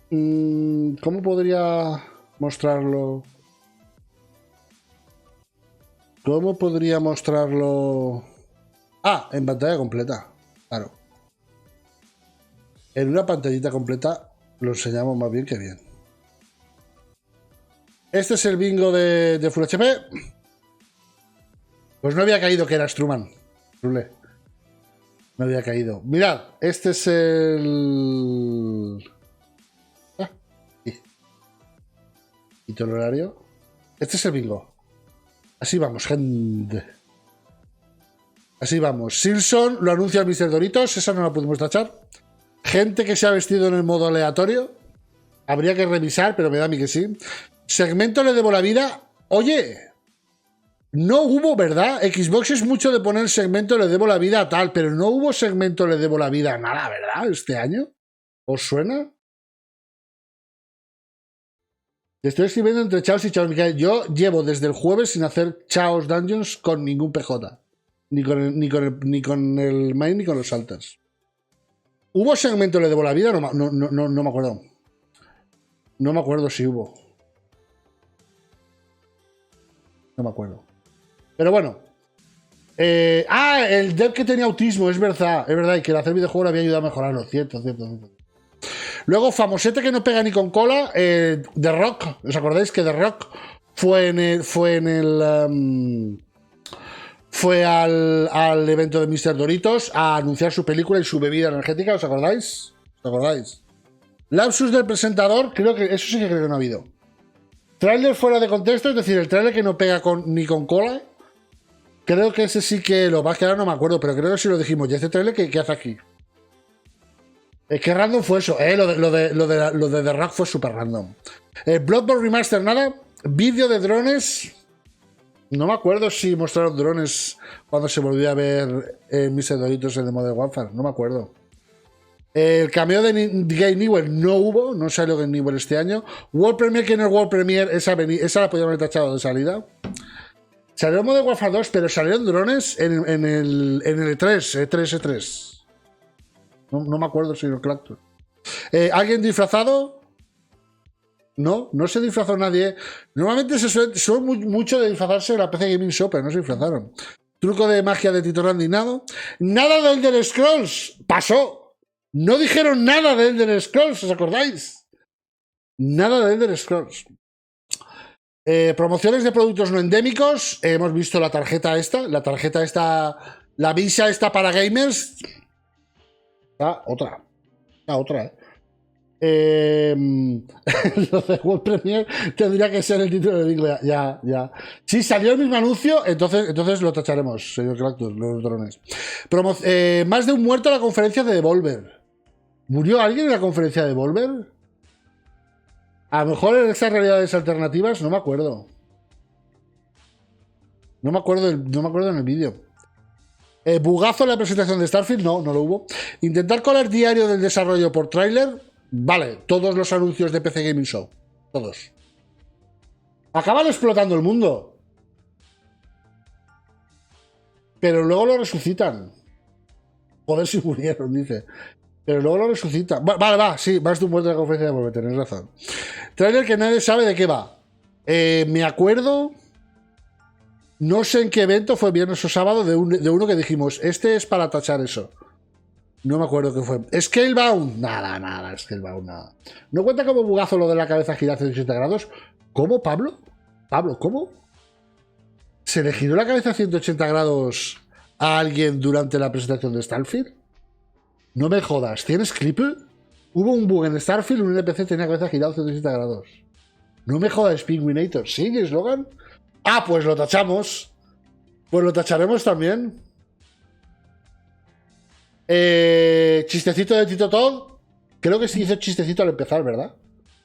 ¿Cómo podría mostrarlo? ¿Cómo podría mostrarlo? Ah, en pantalla completa. Claro. En una pantallita completa lo enseñamos más bien que bien. Este es el bingo de Full HP. Pues no había caído que era Struman. Rule. No había caído. Mirad, este es el... sí. Quito el horario. Este es el bingo. Así vamos, gente. Así vamos. Simpson lo anuncia el Mr. Doritos. Esa no la pudimos tachar. Gente que se ha vestido en el modo aleatorio. Habría que revisar, pero me da a mí que sí. Segmento le debo la vida. Oye, no hubo, ¿verdad? Xbox es mucho de poner segmento le debo la vida a tal, pero no hubo segmento le debo la vida a nada, ¿verdad? Este año. ¿Os suena? Te estoy escribiendo entre Chaos y Chaos Michael. Yo llevo desde el jueves sin hacer Chaos Dungeons con ningún PJ. Ni con el main ni con los salters. ¿Hubo segmento le debo la vida? No me acuerdo. No me acuerdo si hubo. No me acuerdo. Pero bueno. El dev que tenía autismo, es verdad, y que el hacer videojuego le había ayudado a mejorarlo. Cierto. Luego, famosete que no pega ni con cola, The Rock. ¿Os acordáis que The Rock fue al evento de Mr. Doritos a anunciar su película y su bebida energética? ¿Os acordáis? Lapsus del presentador, creo que eso sí que creo que no ha habido. Trailer fuera de contexto, es decir, el trailer que no pega ni con cola. Creo que ese sí que lo más que ahora no me acuerdo, pero creo que sí lo dijimos. ¿Y este trailer qué hace aquí? ¿Qué random fue eso? Lo de The Rock fue súper random. Bloodborne Remaster, nada. Vídeo de drones. No me acuerdo si mostraron drones cuando se volvió a ver Mr. Doritos en el Modern Warfare. No me acuerdo. El cameo de Game Newell no hubo. No salió Game Newell este año. World Premiere, que no es World Premiere. Esa la podían haber tachado de salida. Salió Modern Warfare 2, pero salieron drones en el E3. No me acuerdo si lo claro. ¿Alguien disfrazado? No se disfrazó nadie. Normalmente son mucho de disfrazarse en la PC Gaming Show, pero no se disfrazaron. Truco de magia de Tito Randy, nada de Elder Scrolls. Pasó. No dijeron nada de Elder Scrolls, ¿os acordáis? Nada de Elder Scrolls. Promociones de productos no endémicos. Hemos visto la tarjeta esta. La visa esta para gamers. Otra. Lo de World Premiere tendría que ser el título de Big. Ya. Si salió el mismo anuncio, entonces lo tacharemos, señor Clactus, los drones. Más de un muerto en la conferencia de Devolver. ¿Murió alguien en la conferencia de Devolver? A lo mejor en estas realidades alternativas, no me acuerdo. No me acuerdo en el vídeo. Bugazo en la presentación de Starfield, no lo hubo. Intentar colar diario del desarrollo por tráiler, vale, todos los anuncios de PC Gaming Show, todos. Acaban explotando el mundo. Pero luego lo resucitan. Joder, si murieron, dice. Pero luego lo resucitan. Vale, sí, más de un muerto de la conferencia de Volver, tenéis razón. Trailer que nadie sabe de qué va. Me acuerdo... No sé en qué evento, fue viernes o sábado, de uno que dijimos, este es para tachar eso. No me acuerdo qué fue. Scalebound. Nada, Scalebound, nada. ¿No cuenta como bugazo lo de la cabeza girar 180 grados? ¿Cómo, Pablo? ¿Cómo? ¿Se le giró la cabeza a 180 grados a alguien durante la presentación de Starfield? No me jodas, ¿tienes clip? Hubo un bug en Starfield, un NPC tenía la cabeza girada 180 grados. No me jodas, Penguinator. ¿Sigue, Slogan? Pues lo tachamos. Pues lo tacharemos también. Chistecito de Tito Todd. Creo que sí hizo chistecito al empezar, ¿verdad?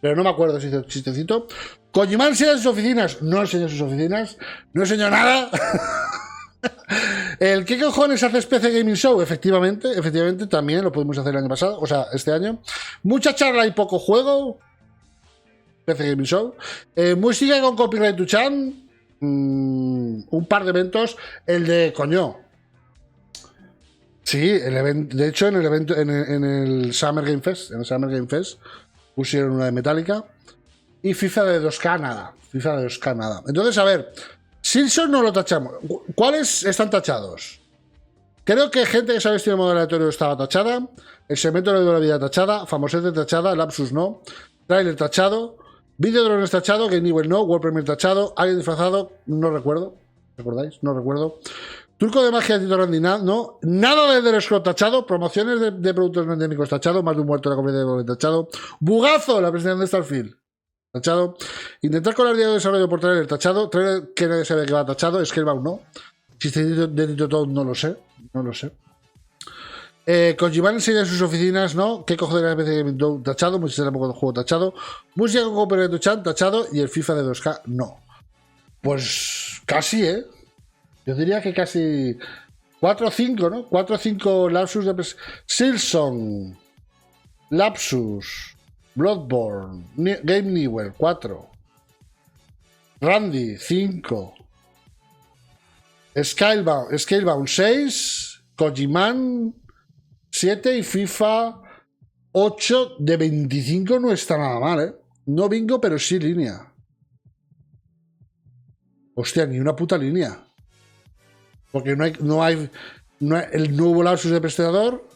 Pero no me acuerdo si hizo chistecito. Kojima enseña sus oficinas. No enseñó sus oficinas. No enseñó nada. ¿El qué cojones hace PC Gaming Show? Efectivamente, también lo pudimos hacer el año pasado. O sea, este año. Mucha charla y poco juego. PC Gaming Show. Música con copyright to Chan. Un par de eventos. El de coño. Sí, de hecho en el evento, en el Summer Game Fest, pusieron una de Metallica. Y FIFA de 2K nada. Entonces, a ver, Simpson no lo tachamos. ¿Cuáles están tachados? Creo que gente que se ha vestido en modo aleatorio estaba tachada. El segmento de la vida tachada. Famosete tachada. Lapsus no. Trailer tachado. Video drones tachado. Game Newell no. World Premiere tachado. Alguien disfrazado. No recuerdo. ¿Recordáis? No recuerdo. Truco de magia de Tito Randy, no. Nada del Scroll tachado. Promociones de productos no endémicos tachado. Más de un muerto en la conferencia de Devolver tachado. Bugazo la presentación de Starfield. Tachado. Intentar colar día de desarrollo por trailer tachado. Trailer que nadie sabe que va tachado. Scalebound no. Chiste de Tito Todd no lo sé. Kojima enseña sus oficinas, ¿no? ¿Qué coge de la PC Gaming tachado? Música tampoco del juego tachado. Música con copyright chan tachado. Y el FIFA de 2K no. Pues casi, Yo diría que casi 4 o 5, ¿no? 4 o 5 lapsus de Silson, Lapsus, Bloodborne, Game Newell 4, Randy 5, Scalebound 6, Kojiman 7 y FIFA 8 de 25 no está nada mal, No bingo, pero sí línea. Hostia, ni una puta línea. Porque no hay el hubo lapsus de Depredador,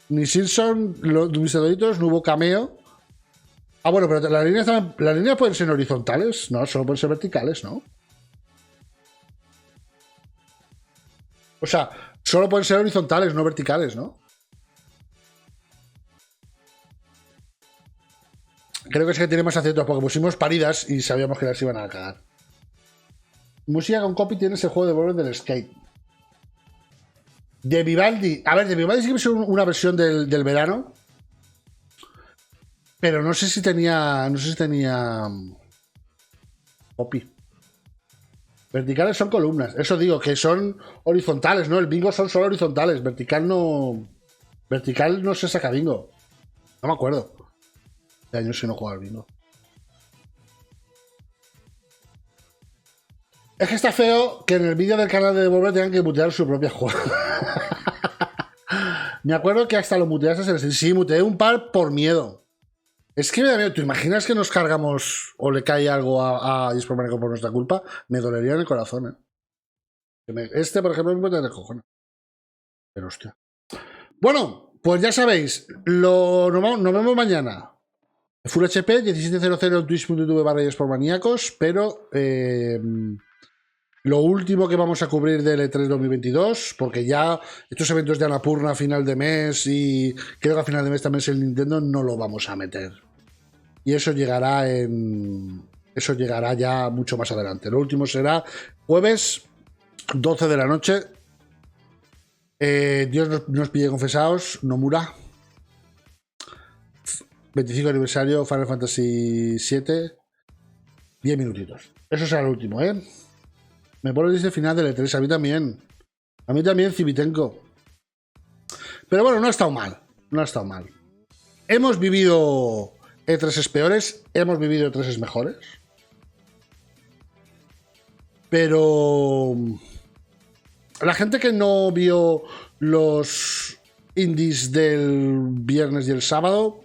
ni Simpson, los Doritos, no hubo cameo. Ah, bueno, pero las líneas pueden ser horizontales, no, solo pueden ser verticales, ¿no? O sea, solo pueden ser horizontales, no verticales, ¿no? Creo que es que tiene más aciertos porque pusimos paridas y sabíamos que las iban a cagar. Música con copy tienes el juego de Volver del Skate. De Vivaldi. A ver, de Vivaldi sí que es una versión del verano. Pero no sé si tenía. No sé si tenía. Copy. Verticales son columnas. Eso digo, que son horizontales, ¿no? El bingo son solo horizontales. Vertical no. Vertical no se saca bingo. No me acuerdo. De años que no juego al bingo. Es que está feo que en el vídeo del canal de Devolver tengan que mutear su propia juego. Me acuerdo que hasta lo muteaste en el... Sí, muteé un par por miedo. Es que me da miedo. ¿Te imaginas que nos cargamos o le cae algo a Dispromaneco por nuestra culpa? Me dolería en el corazón, ¿eh? Este, por ejemplo, me puede tener cojones. Pero hostia. Bueno, pues ya sabéis. Nos vemos mañana. Full HP, 1700 en twitch.tv/espormaníacos, pero... lo último que vamos a cubrir del E3 2022, porque ya estos eventos de Annapurna a final de mes y creo que a final de mes también es el Nintendo, no lo vamos a meter. Y eso llegará ya mucho más adelante. Lo último será jueves 12 de la noche. Dios nos pille confesados, Nomura. 25 aniversario, Final Fantasy VII. 10 minutitos. Eso será lo último, ¿eh? Me pone desde el final del E3, a mí también. A mí también, Civitenko. Pero bueno, no ha estado mal. No ha estado mal. Hemos vivido E3s peores, hemos vivido E3s mejores. Pero la gente que no vio los indies del viernes y el sábado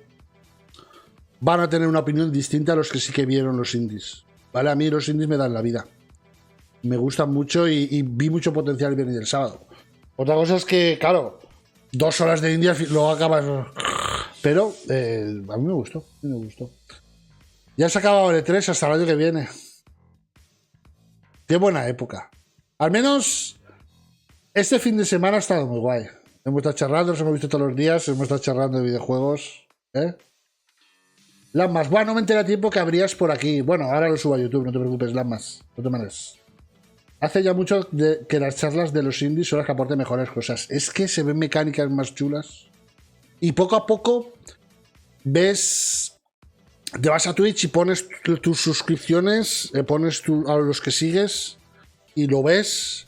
van a tener una opinión distinta a los que sí que vieron los indies. ¿Vale? A mí los indies me dan la vida. Me gustan mucho y vi mucho potencial el viernes y el sábado. Otra cosa es que, claro, 2 horas de India lo acabas. Pero a mí me gustó. Ya se ha acabado el E3 hasta el año que viene. Qué buena época. Al menos este fin de semana ha estado muy guay. Hemos estado charlando, nos hemos visto todos los días, hemos estado charlando de videojuegos. Lamas, bueno, no me enteré a tiempo que abrías por aquí. Bueno, ahora lo subo a YouTube, no te preocupes, Lamas. No te manes. Hace ya mucho que las charlas de los indies son las que aporten mejores cosas. Es que se ven mecánicas más chulas. Y poco a poco ves... Te vas a Twitch y pones tus suscripciones, pones a los que sigues y lo ves.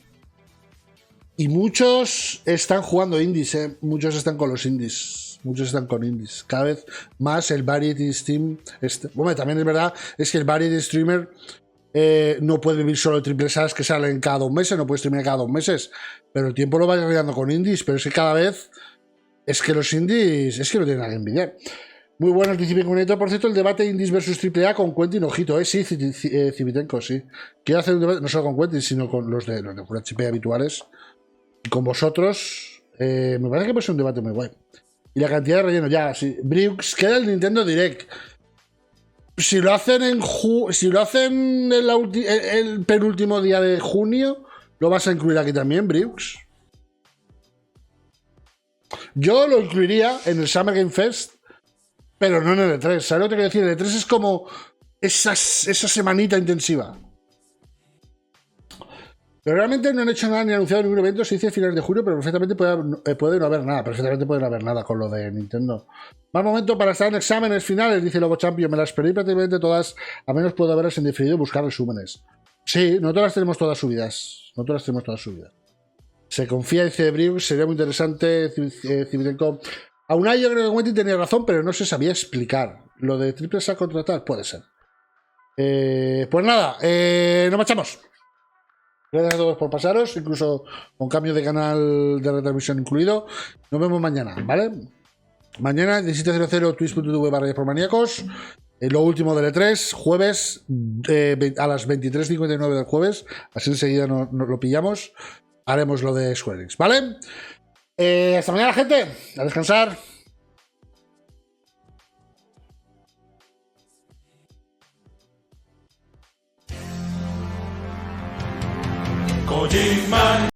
Y muchos están jugando indies, muchos están con los indies. Muchos están con indies. Cada vez más el Variety Stream... Bueno, también es verdad, es que el Variety Streamer... no puede vivir solo de triple A's que salen cada 2 meses, no puede streamear cada 2 meses, pero el tiempo lo va arreglando con indies, pero es que cada vez es que los indies es que no tienen nada que envidiar. Muy buenos, Civitenko. Por cierto, el debate indies versus triple A con Quentin, ojito, sí, Civitenko, sí. Quiero hacer un debate no solo con Quentin, sino con los de Full HP habituales y con vosotros. Me parece que puede ser un debate muy guay. Y la cantidad de relleno, ya, sí. Brooks, queda el Nintendo Direct. Si lo hacen el penúltimo día de junio, ¿lo vas a incluir aquí también, Brooks? Yo lo incluiría en el Summer Game Fest, pero no en el E3. ¿Sabes lo que te quiero decir? El E3 es como esa semanita intensiva. Pero realmente no han hecho nada ni anunciado ningún evento. Se dice finales de julio, pero perfectamente puede no haber nada. Perfectamente puede no haber nada con lo de Nintendo. Mal momento para estar en exámenes finales, dice Lobo Champion. Me las perdí prácticamente todas. A menos puedo verlas en diferido y buscar resúmenes. Sí, nosotros las tenemos todas subidas. Se confía, dice Briux. Sería muy interesante. Civitenko. Aún hay, yo creo que Wendy tenía razón, pero no se sabía explicar. Lo de triple A contratar puede ser. Pues nada, nos marchamos. Gracias a todos por pasaros, incluso con cambio de canal de retransmisión incluido. Nos vemos mañana, ¿vale? Mañana, 17:00, twitch.tv/espormaníacos. Lo último del E3, jueves, a las 23:59 del jueves, así enseguida nos lo pillamos. Haremos lo de Square Enix, ¿vale? Hasta mañana, gente. A descansar.
Kojima.